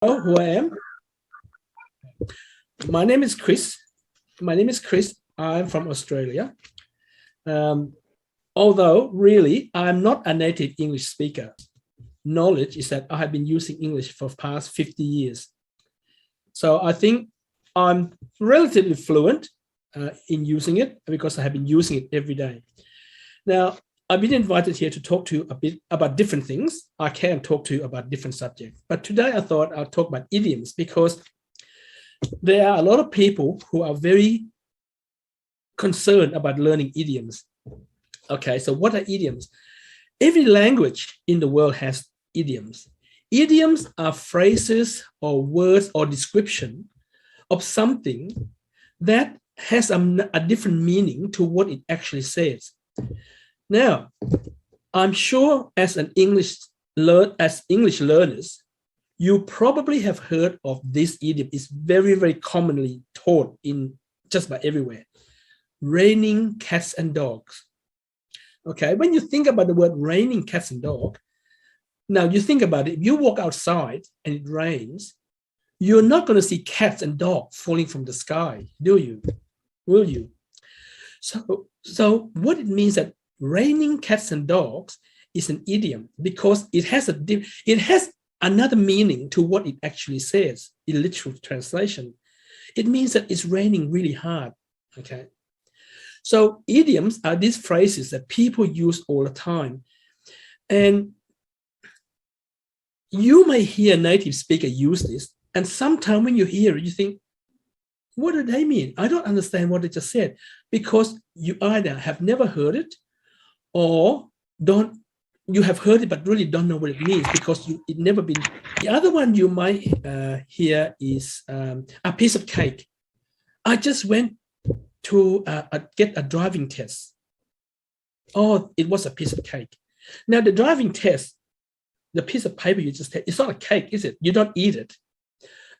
Oh, who I am? My name is Chris. I'm from Australia. Um, Although, really, I'm not a native English speaker. Knowledge is that I have been using English for the past 50 years. So I think I'm relatively fluent in using it because I have been using it every day. Now, I've been invited here to talk to you a bit about different things. I can talk to you about different subjects. But today I thought I'll talk about idioms because there are a lot of people who are very concerned about learning idioms. Okay, so what are idioms? Every language in the world has idioms. Idioms are phrases or words or description of something that has a different meaning to what it actually says. Now, I'm sure as English learners, you probably have heard of this idiom. It's very, very commonly taught in just about everywhere. Raining cats and dogs. Okay, when you think about the word raining cats and dogs, now you think about it, if you walk outside and it rains, you're not going to see cats and dogs falling from the sky, do you? Will you? So what it means that raining cats and dogs is an idiom because it has another meaning to what it actually says in literal translation. It means that it's raining really hard. Okay. So idioms are these phrases that people use all the time. And you may hear a native speaker use this, and sometimes when you hear it, you think, what do they mean? I don't understand what they just said, because you either have never heard it or you have heard it but really don't know what it means because it never been. The other one you might hear is a piece of cake. I just went to get a driving test. Oh, it was a piece of cake. Now the driving test, the piece of paper you just take, it's not a cake, is it? You don't eat it.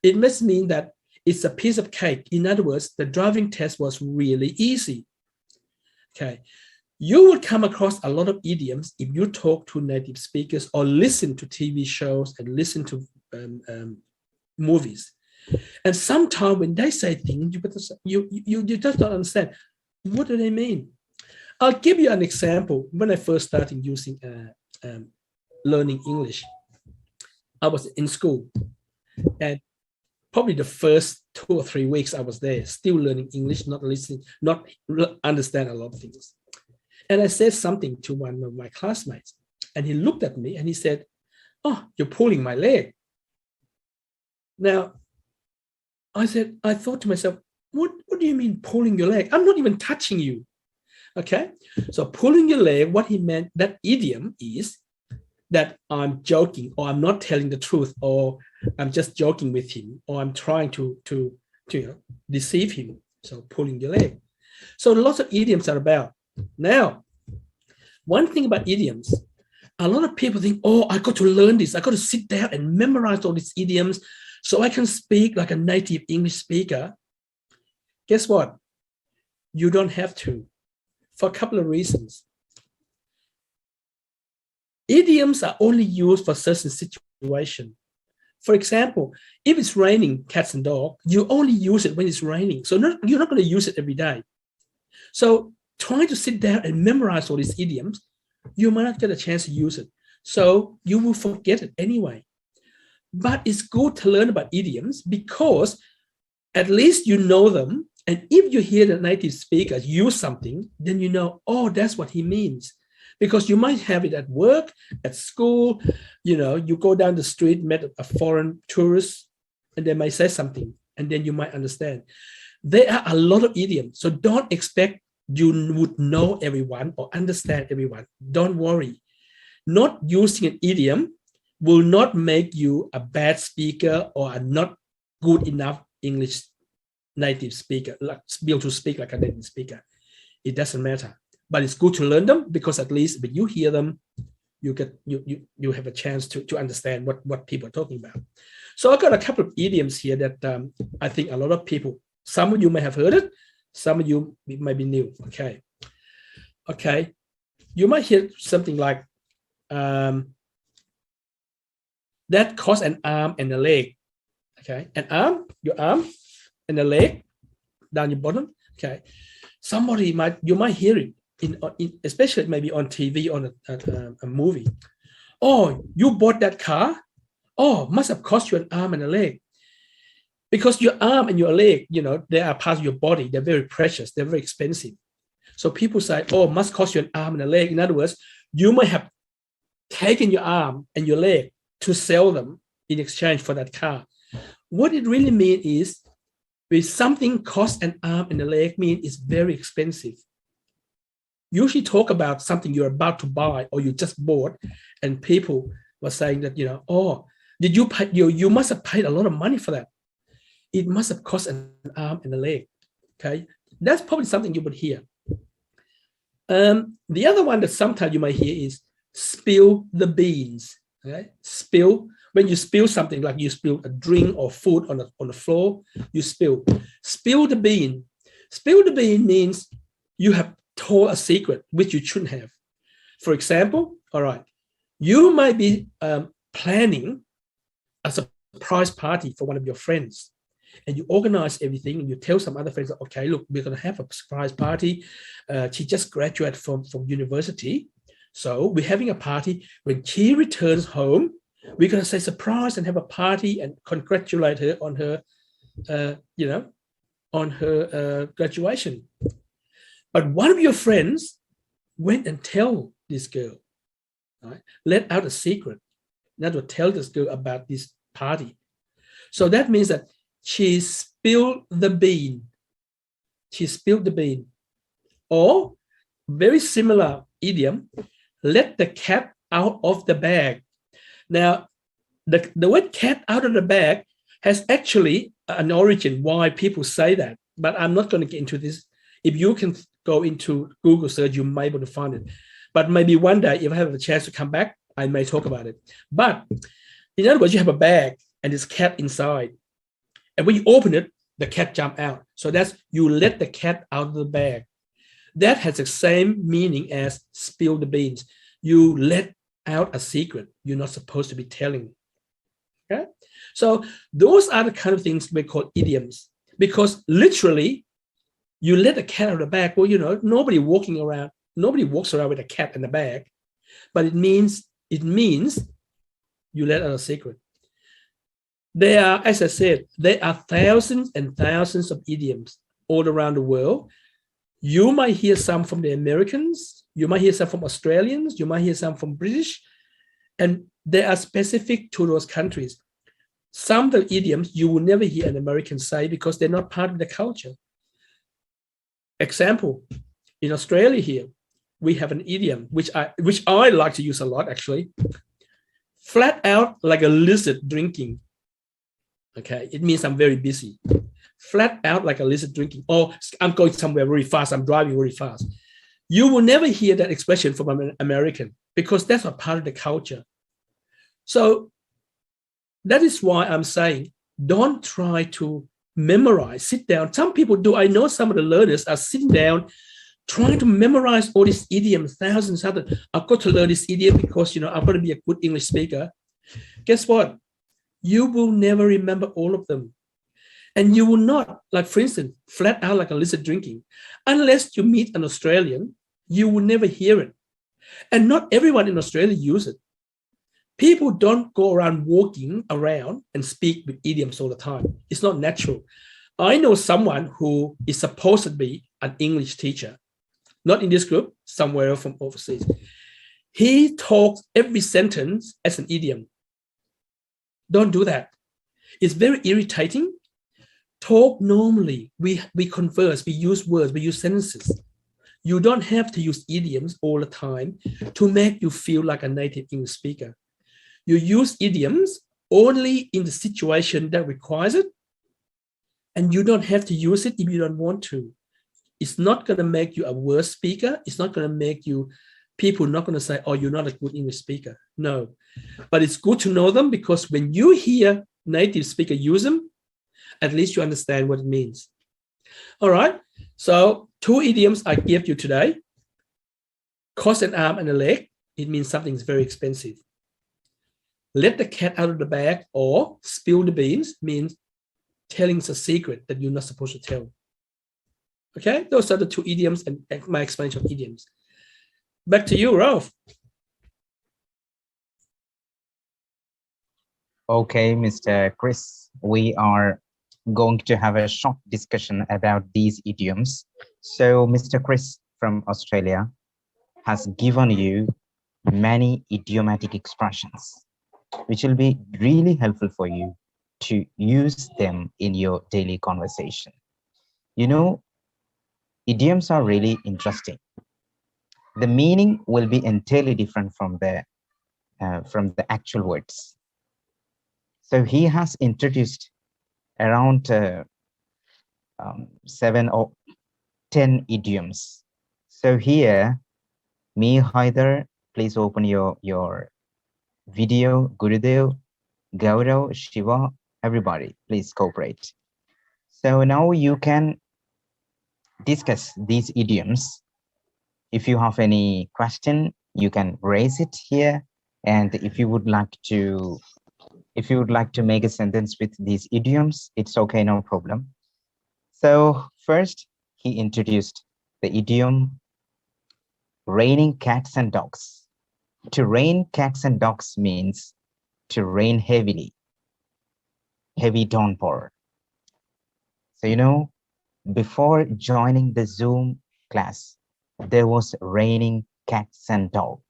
It must mean that it's a piece of cake. In other words, the driving test was really easy. Okay. You will come across a lot of idioms if you talk to native speakers or listen to TV shows and listen to movies. And sometimes when they say things, you just don't understand. What do they mean? I'll give you an example. When I first started using learning English, I was in school, and probably the first 2 or 3 weeks I was there, still learning English, not listening, not understand a lot of things. And I said something to one of my classmates, and he looked at me and he said, "Oh, you're pulling my leg." Now, I thought to myself, what do you mean pulling your leg? I'm not even touching you. Okay. So pulling your leg, what he meant, that idiom is that I'm joking, or I'm not telling the truth, or I'm just joking with him, or I'm trying to deceive him. So pulling your leg. So lots of idioms are about. Now, one thing about idioms, a lot of people think, oh, I got to learn this. I got to sit down and memorize all these idioms so I can speak like a native English speaker. Guess what? You don't have to, for a couple of reasons. Idioms are only used for certain situations. For example, if it's raining cats and dogs, you only use it when it's raining. So you're not going to use it every day. So trying to sit down and memorize all these idioms, you might not get a chance to use it. So you will forget it anyway. But it's good to learn about idioms because at least you know them. And if you hear the native speaker use something, then you know, oh, that's what he means. Because you might have it at work, at school, you go down the street, met a foreign tourist, and they might say something, and then you might understand. There are a lot of idioms, so don't expect you would know everyone or understand everyone. Don't worry. Not using an idiom will not make you a bad speaker or a not good enough English native speaker, like be able to speak like a native speaker. It doesn't matter. But it's good to learn them because at least when you hear them, you have a chance to understand what people are talking about. So I got a couple of idioms here that I think a lot of people, some of you may have heard it, some of you might be new. Okay. You might hear something like, that costs an arm and a leg. Okay, an arm, your arm, and a leg down your bottom. Okay, you might hear it in especially maybe on TV on a movie. Oh, you bought that car. Oh, must have cost you an arm and a leg. Because your arm and your leg, they are part of your body. They're very precious. They're very expensive. So people say, oh, must cost you an arm and a leg. In other words, you might have taken your arm and your leg to sell them in exchange for that car. What it really means is, if something costs an arm and a leg, means it's very expensive. Usually talk about something you're about to buy or you just bought, and people were saying that, oh, did you pay? You must have paid a lot of money for that. It must have cost an arm and a leg. Okay, that's probably something you would hear. The other one that sometimes you might hear is spill the beans. Okay, when you spill something, like you spill a drink or food on the floor, you spill the bean. Spill the bean means you have told a secret which you shouldn't have. For example, all right, you might be planning a surprise party for one of your friends, and you organize everything, and you tell some other friends, okay, look, we're going to have a surprise party. She just graduated from university, so we're having a party. When she returns home, we're going to say surprise and have a party and congratulate her on her, graduation. But one of your friends went and tell this girl, right? Let out a secret, not to tell this girl about this party. So that means that she spilled the bean. She spilled the bean. Or very similar idiom, let the cat out of the bag. Now, the word cat out of the bag has actually an origin why people say that, but I'm not going to get into this. If you can go into Google search, you might be able to find it. But maybe one day, if I have a chance to come back, I may talk about it. But in other words, you have a bag and there's a cat inside. And when you open it, the cat jump out. So that's you let the cat out of the bag. That has the same meaning as spill the beans. You let out a secret you're not supposed to be telling. Okay? So those are the kind of things we call idioms, because literally you let the cat out of the bag. Well, nobody walks around with a cat in the bag, but it means you let out a secret. There are, as I said, there are thousands and thousands of idioms all around the world. You might hear some from the Americans, you might hear some from Australians, you might hear some from British, and they are specific to those countries. Some of the idioms you will never hear an American say because they're not part of the culture. Example, in Australia here, we have an idiom which I like to use a lot actually. Flat out like a lizard drinking. Okay, it means I'm very busy. Flat out like a lizard drinking. Or I'm going somewhere very fast, I'm driving very fast. You will never hear that expression from an American because that's not part of the culture. So that is why I'm saying don't try to memorize, sit down. Some people do. I know some of the learners are sitting down trying to memorize all these idioms, thousands of them. I've got to learn this idiom because, I've got to be a good English speaker. Guess what? You will never remember all of them. And you will not, like for instance, flat out like a lizard drinking. Unless you meet an Australian, you will never hear it. And not everyone in Australia uses it. People don't go around walking around and speak with idioms all the time. It's not natural. I know someone who is supposed to be an English teacher, not in this group, somewhere from overseas. He talks every sentence as an idiom. Don't do that. It's very irritating. Talk normally. We converse, we use words, we use sentences. You don't have to use idioms all the time to make you feel like a native English speaker. You use idioms only in the situation that requires it, and you don't have to use it if you don't want to. It's not going to make you a worse speaker. It's not going to make you, people not going to say, oh, you're not a good English speaker. No, but it's good to know them because when you hear native speaker use them, at least you understand what it means. All right, so 2 idioms I gave you today. Cost an arm and a leg. It means something's very expensive. Let the cat out of the bag or spill the beans means telling a secret that you're not supposed to tell. Okay, those are the two idioms and my explanation of idioms. Back to you, Ralph. Okay, Mr. Chris, we are going to have a short discussion about these idioms. So Mr. Chris from Australia has given you many idiomatic expressions, which will be really helpful for you to use them in your daily conversation. You know, idioms are really interesting. The meaning will be entirely different from the actual words. So he has introduced around 7 or 10 idioms. So here, me, Haider, please open your video. Gurudev, Gaurav, Shiva, everybody, please cooperate. So now you can discuss these idioms. If you have any question, you can raise it here. And if you would like to make a sentence with these idioms, it's okay, no problem. So first, he introduced the idiom raining cats and dogs. To rain cats and dogs means to rain heavily, heavy downpour. So, you know, before joining the Zoom class, there was raining cats and dogs.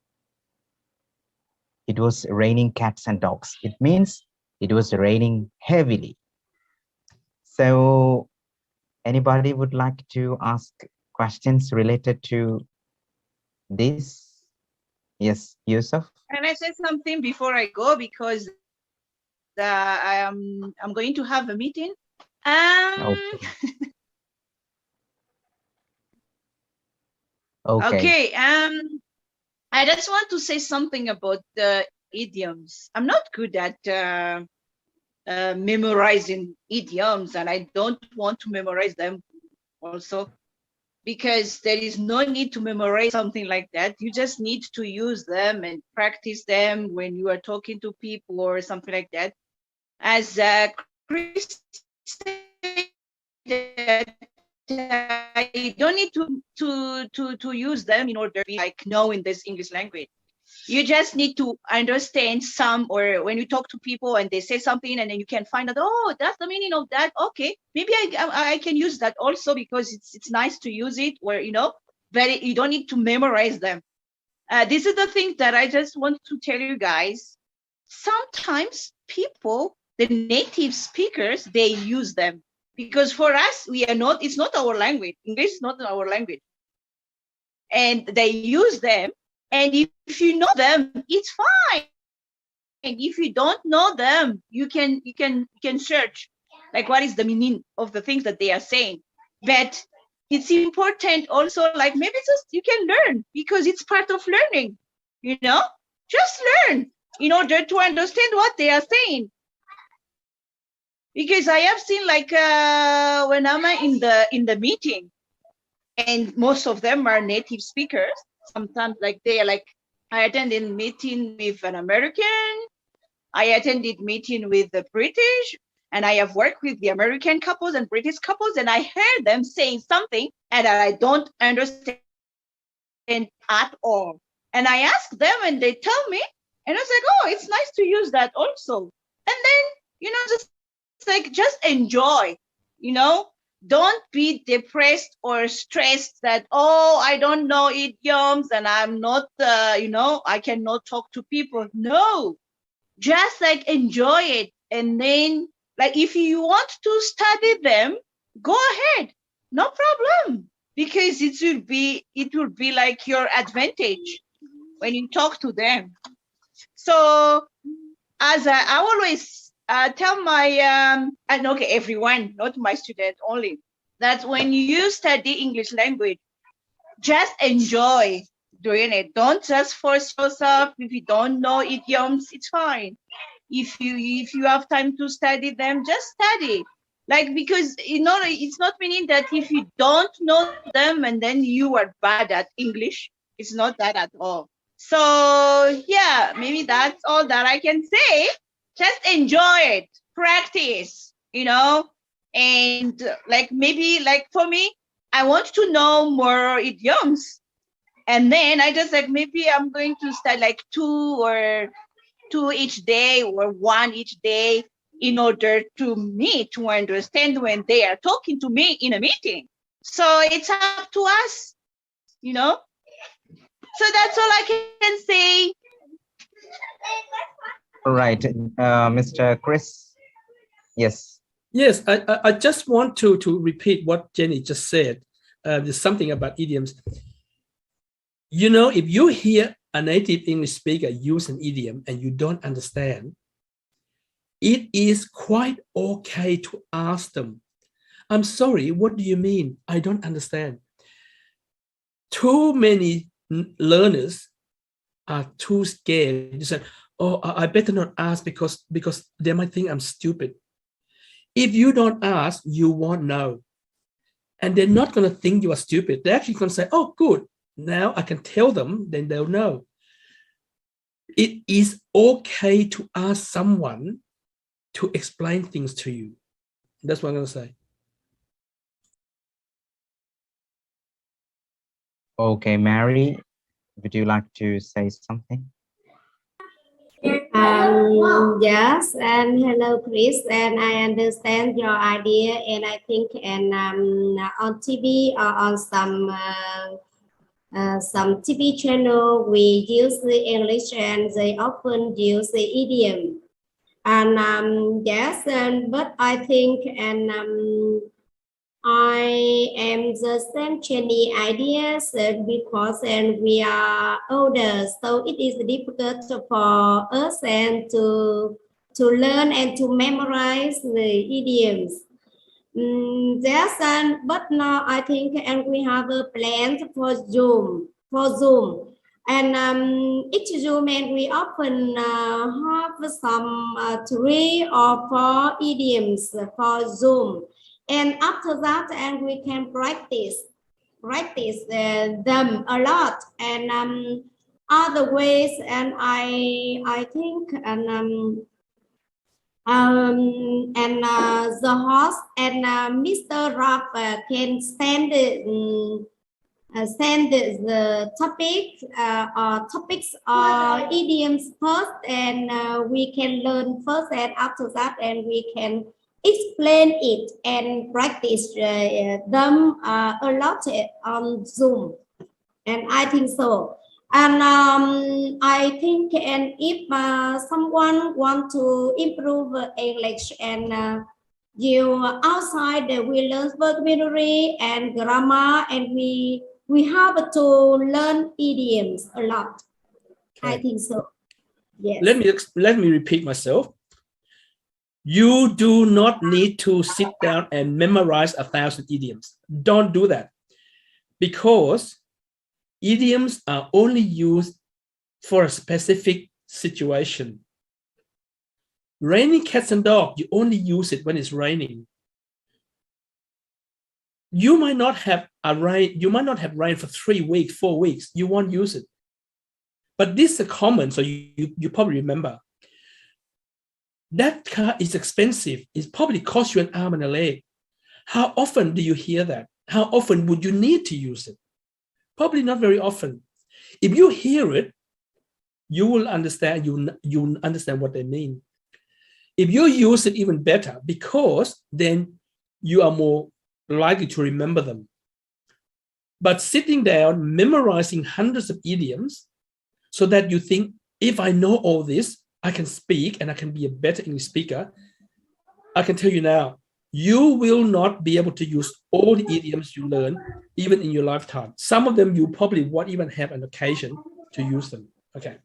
It was raining cats and dogs. It means it was raining heavily. So anybody would like to ask questions related to this? Yes, Yusuf? Can I say something before I go? Because I'm going to have a meeting. Okay. Okay. I just want to say something about the idioms. I'm not good at memorizing idioms, and I don't want to memorize them also, because there is no need to memorize something like that. You just need to use them and practice them when you are talking to people or something like that. As Chris said, you don't need to use them in order to be like knowing this English language. You just need to understand some, or when you talk to people and they say something and then you can find out, oh, that's the meaning of that. Okay, maybe I can use that also, because it's nice to use it, or you don't need to memorize them. This is the thing that I just want to tell you guys. Sometimes people, the native speakers, they use them, because for us, it's not our language. English is not our language. And they use them. And if you know them, it's fine. And if you don't know them, you can search, like, what is the meaning of the things that they are saying. But it's important also, like, maybe just you can learn, because it's part of learning, just learn in order to understand what they are saying. Because I have seen, like, when I'm in the meeting, and most of them are native speakers. Sometimes, like, they are like, I attended a meeting with an American, I attended meeting with the British, and I have worked with the American couples and British couples, and I heard them saying something and I don't understand at all. And I ask them and they tell me, and I was like, oh, it's nice to use that also. And then, just enjoy, don't be depressed or stressed that, oh, I don't know idioms and I'm not, I cannot talk to people. No, just like enjoy it. And then, like, if you want to study them, go ahead, no problem, because it will be like your advantage when you talk to them. So as I always tell my and okay, everyone, not my student only, that when you study English language, just enjoy doing it. Don't just force yourself. If you don't know idioms, it's fine. If you have time to study them, just study. Like, because it's not meaning that if you don't know them and then you are bad at English. It's not that at all. So yeah, maybe that's all that I can say. Just enjoy it, practice, and like maybe like for me, I want to know more idioms. And then I just like maybe I'm going to start like two each day or one each day in order to understand when they are talking to me in a meeting. So it's up to us, So that's all I can say. All right, Mr. Chris. Yes. Yes, I just want to repeat what Jenny just said. There's something about idioms. If you hear a native English speaker use an idiom and you don't understand, it is quite okay to ask them, I'm sorry, what do you mean? I don't understand. Too many learners are too scared. They say, oh, I better not ask because they might think I'm stupid. If you don't ask, you won't know. And they're not going to think you are stupid. They're actually going to say, oh, good. Now I can tell them, then they'll know. It is okay to ask someone to explain things to you. That's what I'm going to say. Okay, Mary, would you like to say something? Yes, and hello, Chris, and I understand your idea, and I think, and on TV or on some TV channel, we use the English, and they often use the idiom, and yes, but I think, and I am just changing ideas because we are older, so it is difficult for us and to learn and to memorize the idioms. Yes, but now I think and we have a plan for Zoom and each Zoom and we often have some 3 or 4 idioms for Zoom. And after that, and we can practice them a lot, and other ways. And I think, the host and Mr. Rob can send the topic or topics or idioms first, and we can learn first, and after that, and we can explain it and practice them a lot on Zoom. And I think so. And I think, and if someone want to improve English, and you outside we learn vocabulary and grammar, and we have to learn idioms a lot. Okay. I think so. Yes. Let me repeat myself. You do not need to sit down and memorize 1,000 idioms. Don't do that, because idioms are only used for a specific situation. Raining cats and dogs, you only use it when it's raining. You might not have rain for 3 weeks, 4 weeks. You won't use it. But this is common, so you probably remember. That car is expensive. It probably costs you an arm and a leg. How often do you hear that? How often would you need to use it? Probably not very often. If you hear it, you will understand. You understand what they mean. If you use it, even better, because then you are more likely to remember them. But sitting down, memorizing hundreds of idioms, so that you think, if I know all this, I can speak and I can be a better English speaker. I can tell you now, you will not be able to use all the idioms you learn, even in your lifetime. Some of them you probably won't even have an occasion to use them. Okay.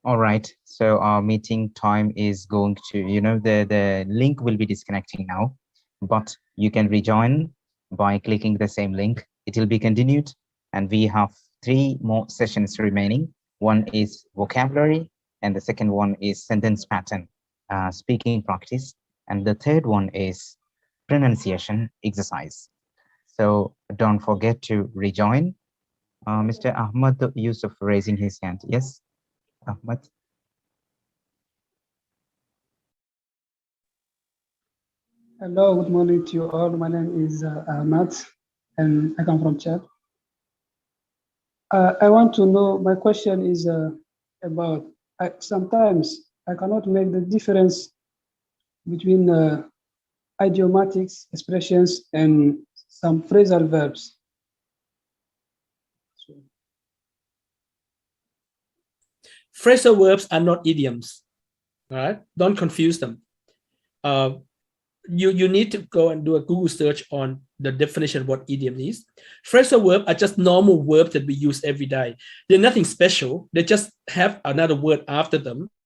All right. So our meeting time is going to, the link will be disconnecting now, but you can rejoin by clicking the same link. It will be continued, and we have 3 more sessions remaining. One is vocabulary, and the second one is sentence pattern, speaking practice, and the third one is pronunciation exercise. So don't forget to rejoin Mr. Ahmad Yusuf raising his hand. Yes, Ahmad. Hello, good morning to you all. My name is Ahmad, and I come from Chad. I want to know, my question is about, sometimes I cannot make the difference between idiomatics expressions and some phrasal verbs. Phrasal verbs are not idioms. All right, don't confuse them. You need to go and do a Google search on the definition of what idiom is. Phrasal verbs are just normal verbs that we use every day. They're nothing special. They just have another word after them